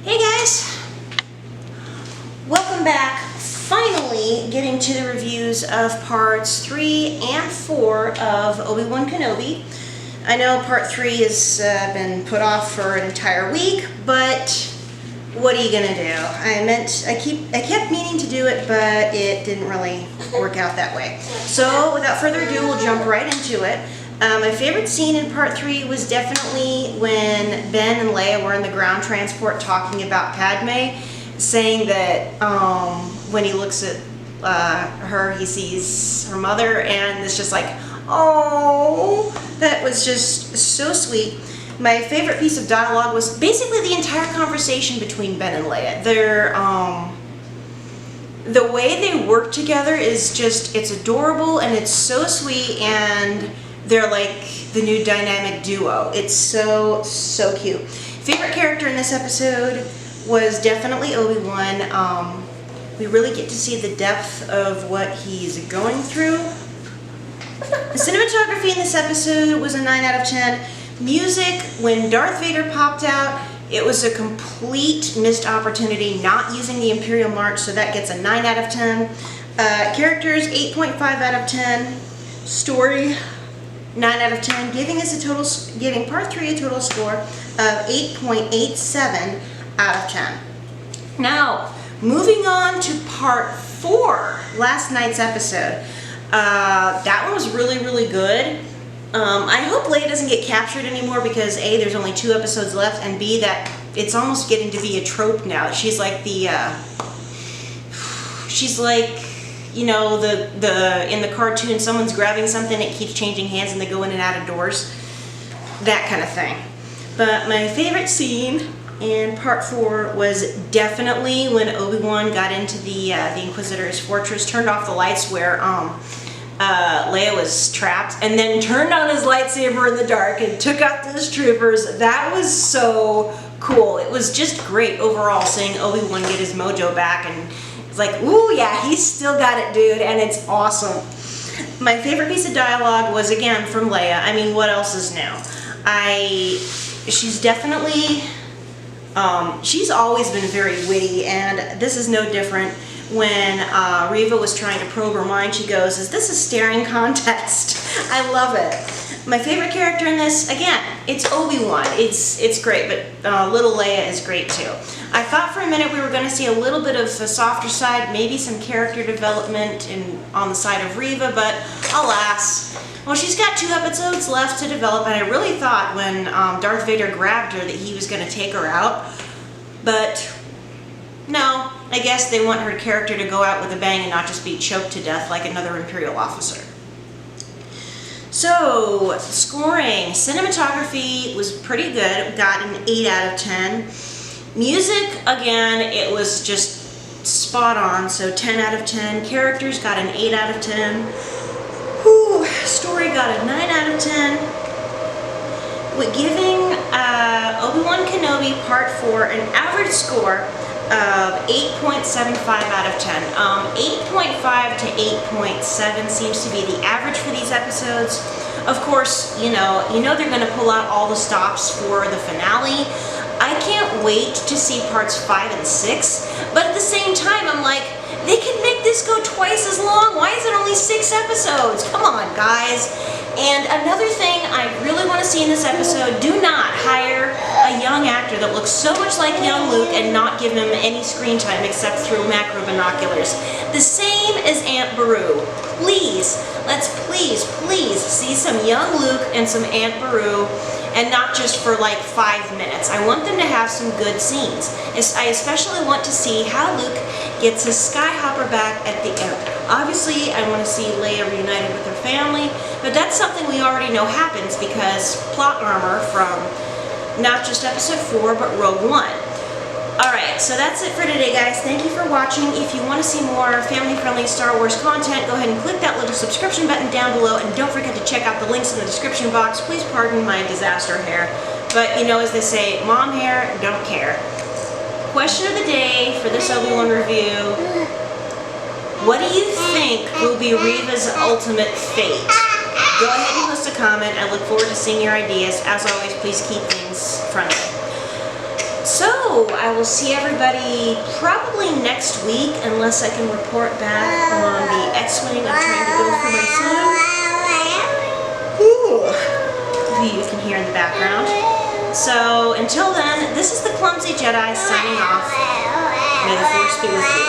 Hey guys! Welcome back. Finally getting to the reviews of parts 3 and 4 of Obi-Wan Kenobi. I know part 3 has been put off for an entire week, but what are you gonna do? I kept meaning to do it, but it didn't really work out that way. So without further ado, we'll jump right into it. My favorite scene in part 3 was definitely when Ben and Leia were in the ground transport talking about Padme, saying that when he looks at her, he sees her mother, and it's just like, oh, that was just so sweet. My favorite piece of dialogue was basically the entire conversation between Ben and Leia. The way they work together is just, it's adorable and it's so sweet, and they're like the new dynamic duo. It's so, so cute. Favorite character in this episode was definitely Obi-Wan. We really get to see the depth of what he's going through. The cinematography in this episode was a 9 out of 10. Music, when Darth Vader popped out, it was a complete missed opportunity not using the Imperial March, so that gets a 9 out of 10. Characters, 8.5 out of 10. Story, 9 out of 10, giving part 3 a total score of 8.87 out of 10. Now, moving on to part 4, last night's episode. That one was really, really good. I hope Leia doesn't get captured anymore because A, there's only 2 episodes left, and B, that it's almost getting to be a trope now. She's like you know, in the cartoon, someone's grabbing something, it keeps changing hands and they go in and out of doors. That kind of thing. But my favorite scene in part 4 was definitely when Obi-Wan got into the Inquisitor's fortress, turned off the lights where Leia was trapped, and then turned on his lightsaber in the dark and took out those troopers. That was so cool. It was just great overall seeing Obi-Wan get his mojo back, and it's like, ooh yeah, he's still got it, dude, and it's awesome. My favorite piece of dialogue was again from Leia. I mean, what else is new? She's definitely, she's always been very witty, and this is no different. When Reva was trying to probe her mind, she goes, "Is this a staring contest?" I love it. My favorite character in this, again, it's Obi-Wan. It's great, but little Leia is great too. I thought for a minute we were going to see a little bit of a softer side, maybe some character development on the side of Reva, but alas. Well, she's got 2 episodes left to develop, and I really thought when Darth Vader grabbed her that he was going to take her out, but no, I guess they want her character to go out with a bang and not just be choked to death like another Imperial officer. So, scoring. Cinematography was pretty good. Got an 8 out of 10. Music, again, it was just spot on, so 10 out of 10. Characters got an 8 out of 10. Whew. Story got a 9 out of 10. With giving Obi-Wan Kenobi Part 4 an average score of 8.75 out of 10. 8.5 to 8.7 seems to be the average for these episodes. Of course, you know they're going to pull out all the stops for the finale. I can't wait to see parts 5 and 6, but at the same time, I'm like, they could make this go twice as long. Why is it only 6 episodes? Come on, guys. And another thing I really want to see in this episode, do not hire a young actor that looks so much like young Luke and not give him any screen time except through macro binoculars. The same as Aunt Beru. Please, let's please see some young Luke and some Aunt Beru, and not just for like 5 minutes. I want them to have some good scenes. I especially want to see how Luke gets his skyhopper back at the end. Obviously, I want to see Leia reunited with her family, but that's something we already know happens because plot armor from not just episode 4, but Rogue One. Alright, so that's it for today, guys. Thank you for watching. If you want to see more family-friendly Star Wars content, go ahead and click that little subscription button down below, and don't forget to check out the links in the description box. Please pardon my disaster hair, but you know, as they say, mom hair, don't care. Question of the day for this Obi-Wan review: what do you think will be Reva's ultimate fate? Go ahead and post a comment. I look forward to seeing your ideas. As always, please keep things friendly. So, I will see everybody probably next week, unless I can report back on the X-Wing I'm trying to build for my son. Who you can hear in the background. So, until then, this is the Clumsy Jedi signing off. May the Force be with you.